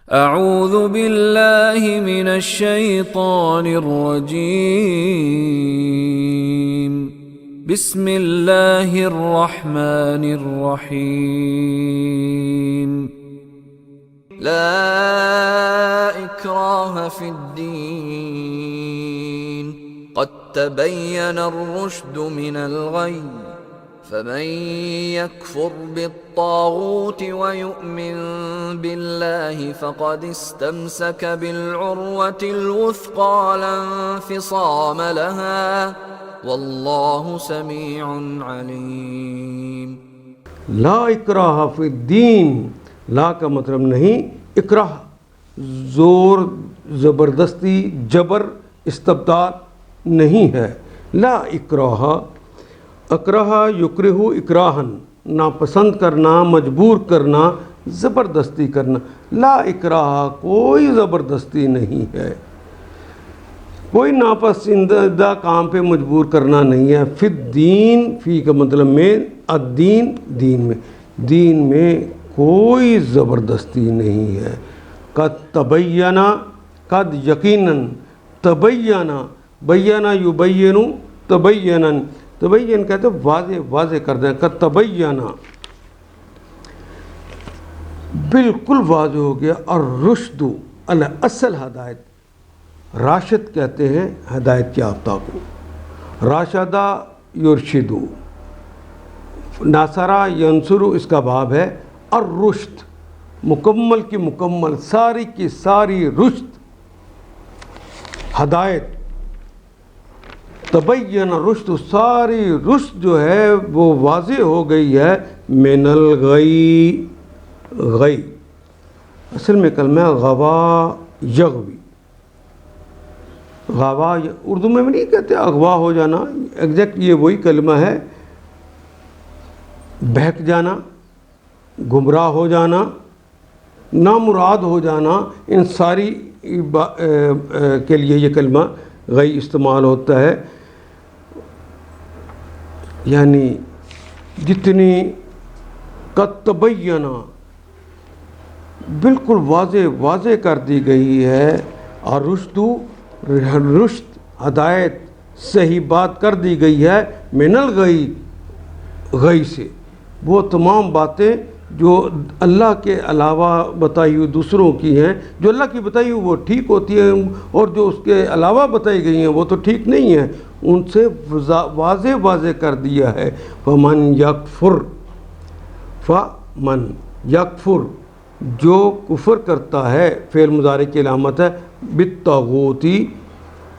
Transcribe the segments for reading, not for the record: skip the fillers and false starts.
اعوذ باللہ من الشیطان الرجیم بسم اللہ الرحمن الرحیم لا اکراہ فی الدین قد تبین الرشد من الغی فمن يكفر بالطاغوت ويؤمن بالله فقد استمسك بالعروة الوثقى لا انفصام لها والله سميع عليم. لا اکراہ فی الدین، لا کا مطلب نہیں اکراہ، زور، زبردستی، جبر، استبداد نہیں ہے. لا اکراہ، اکراہ یکرہ اکراہن، ناپسند کرنا، مجبور کرنا، زبردستی کرنا. لا اکراہ، کوئی زبردستی نہیں ہے، کوئی ناپسندیدہ کام پہ مجبور کرنا نہیں ہے. فی الدین، فی کا مطلب میں، الدین، دین میں کوئی زبردستی نہیں ہے. قد تبینہ، قد یقیناً، تبینہ، بیانہ یبینو تبیناً، تبین کہتے ہیں واضح، واضح کر دیں. قد تبینہ، بالکل واضح ہو گیا. الرشد، الاصل ہدایت، راشد کہتے ہیں ہدایت یافتہ کو. راشدہ یرشدو، ناصرہ ینصرو، اس کا باب ہے. الرشد، مکمل کی مکمل، ساری کی ساری رشد، ہدایت. تبین رشد، ساری رشد جو ہے وہ واضح ہو گئی ہے. من الغی، غی اصل میں کلمہ غوا یغوی. غوا اردو میں بھی نہیں کہتے اغوا ہو جانا، ایگزیکٹ یہ وہی کلمہ ہے. بہک جانا، گمراہ ہو جانا، نامراد ہو جانا، ان ساری کے لیے یہ کلمہ غی استعمال ہوتا ہے. یعنی جتنی قد تبینہ، بالکل واضح، واضح کر دی گئی ہے. اور رشد، ہدایت، صحیح بات کر دی گئی ہے. من الغی، غی سے، وہ تمام باتیں جو اللہ کے علاوہ بتائی ہوئی دوسروں کی ہیں، جو اللہ کی بتائی ہوئی وہ ٹھیک ہوتی ہیں، اور جو اس کے علاوہ بتائی گئی ہیں وہ تو ٹھیک نہیں ہیں. ان سے واضح واضح کر دیا ہے. فمن یکفر، فمن یکفر، جو کفر کرتا ہے، فعل مضارع کی علامت ہے. بالطاغوتی،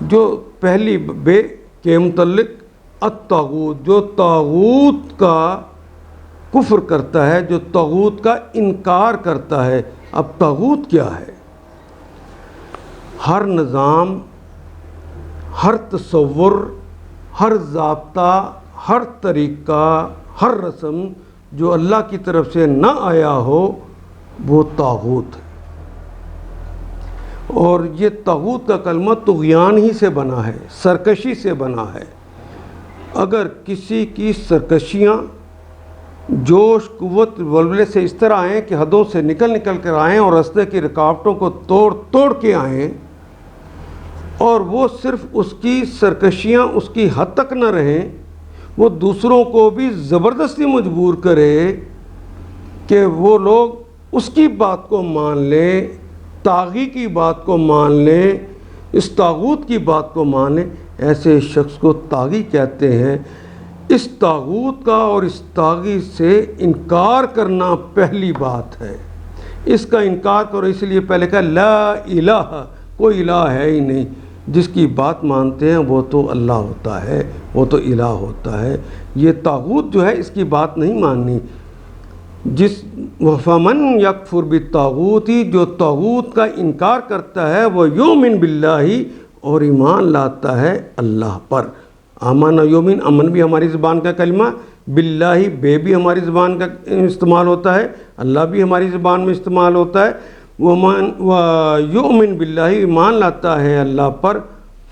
جو پہلی بے کے متعلق، الطاغوت، جو طاغوت کا کفر کرتا ہے، جو طاغوت کا انکار کرتا ہے. اب طاغوت کیا ہے؟ ہر نظام، ہر تصور، ہر ضابطہ، ہر طریقہ، ہر رسم جو اللہ کی طرف سے نہ آیا ہو وہ طاغوت ہے. اور یہ طاغوت کا کلمہ طغیان ہی سے بنا ہے، سرکشی سے بنا ہے. اگر کسی کی سرکشیاں جوش، قوت، ولولے سے اس طرح آئیں کہ حدوں سے نکل کر آئیں اور راستے کی رکاوٹوں کو توڑ کے آئیں، اور وہ صرف اس کی سرکشیاں اس کی حد تک نہ رہیں، وہ دوسروں کو بھی زبردستی مجبور کرے کہ وہ لوگ اس کی بات کو مان لیں، طاغی کی بات کو مان لیں، اس طاغوت کی بات کو مان لیں. ایسے شخص کو طاغی کہتے ہیں. اس طاغوت کا اور اس طاغی سے انکار کرنا پہلی بات ہے. اس کا انکار کرو، اس لیے پہلے کہا لا الہ، کوئی الہ ہے ہی نہیں. جس کی بات مانتے ہیں وہ تو اللہ ہوتا ہے، وہ تو الہ ہوتا ہے. یہ طاغوت جو ہے اس کی بات نہیں ماننی. جس فمن یکفر بالطاغوت، جو طاغوت کا انکار کرتا ہے، وہ یؤمن باللہ، اور ایمان لاتا ہے اللہ پر. آمن یومن، امن بھی ہماری زبان کا کلمہ، باللہ، بے بھی ہماری زبان کا استعمال ہوتا ہے، اللہ بھی ہماری زبان میں استعمال ہوتا ہے. یؤمن باللہ، ایمان لاتا ہے اللہ پر.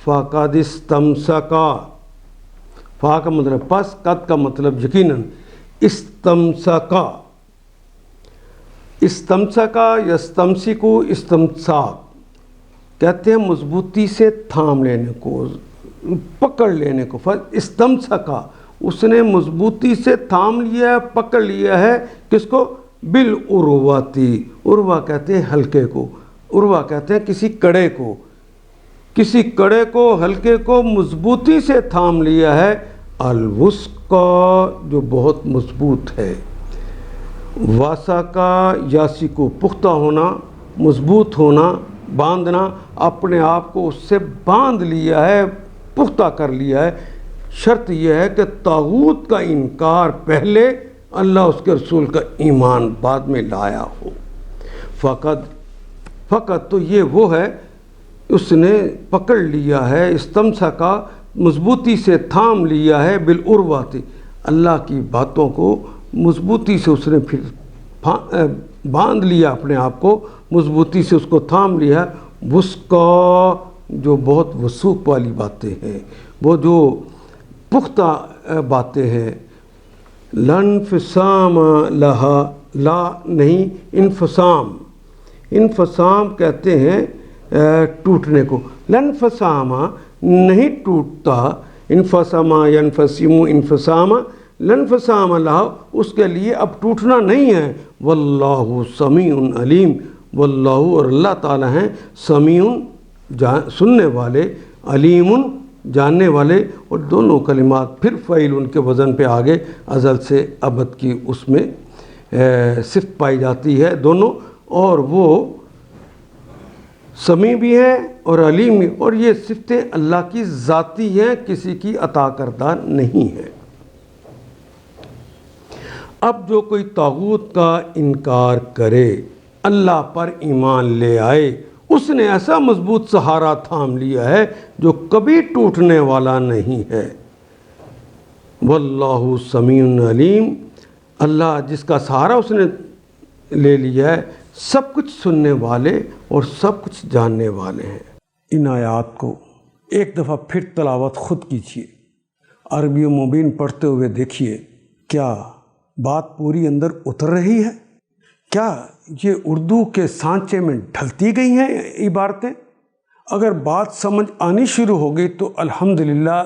فقد استمسکا، فا کا مطلب پس، قد کا مطلب یقیناً، استمسکا، استمسکا یستمسکو استمساک کہتے ہیں مضبوطی سے تھام لینے کو، پکڑ لینے کو. استمسکا اس نے مضبوطی سے تھام لیا ہے، پکڑ لیا ہے. کس کو؟ بالعرواتی. عروا کہتے ہیں ہلکے کو، عروا کہتے ہیں کسی کڑے کو، کسی کڑے کو، ہلکے کو مضبوطی سے تھام لیا ہے. الوثقی جو بہت مضبوط ہے. واسکا یاسی کو پختہ ہونا، مضبوط ہونا، باندھنا، اپنے آپ کو اس سے باندھ لیا ہے، پختہ کر لیا ہے. شرط یہ ہے کہ طاغوت کا انکار پہلے، اللہ اس کے رسول کا ایمان بعد میں لایا ہو. فقط تو یہ وہ ہے اس نے پکڑ لیا ہے. استمسکا مضبوطی سے تھام لیا ہے. بالعرواتی اللہ کی باتوں کو مضبوطی سے اس نے پھر باندھ لیا، اپنے آپ کو مضبوطی سے اس کو تھام لیا. وثقا جو بہت وثوق والی باتیں ہیں، وہ جو پختہ باتیں ہیں. لانفصام لہا، لا نہیں انفصام، انفصام کہتے ہیں ٹوٹنے کو. لانفصام نہیں ٹوٹتا. انفصام ینفصم انفصام، لانفصام لہا اس کے لیے اب ٹوٹنا نہیں ہے. واللہ سمیع علیم، واللہ اور اللہ تعالی ہیں سمیع سننے والے، علیم جاننے والے. اور دونوں کلمات پھر فعیل ان کے وزن پہ آگے ازل سے ابد کی اس میں صفت پائی جاتی ہے دونوں. اور وہ سمیع بھی ہے اور علیم بھی، اور یہ صفتیں اللہ کی ذاتی ہیں، کسی کی عطا کردہ نہیں ہے. اب جو کوئی طاغوت کا انکار کرے، اللہ پر ایمان لے آئے، اس نے ایسا مضبوط سہارا تھام لیا ہے جو کبھی ٹوٹنے والا نہیں ہے. واللہ سمیع علیم، اللہ جس کا سہارا اس نے لے لیا ہے سب کچھ سننے والے اور سب کچھ جاننے والے ہیں. ان آیات کو ایک دفعہ پھر تلاوت خود کیجیے، عربی و مبین پڑھتے ہوئے دیکھیے کیا بات پوری اندر اتر رہی ہے، کیا یہ اردو کے سانچے میں ڈھلتی گئی ہیں عبارتیں. اگر بات سمجھ آنی شروع ہو گئی تو الحمدللہ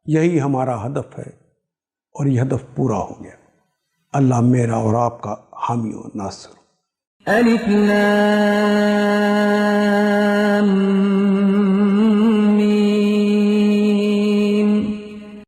یہی ہمارا ہدف ہے، اور یہ ہدف پورا ہو گیا. اللہ میرا اور آپ کا حامی و ناصر. الف لام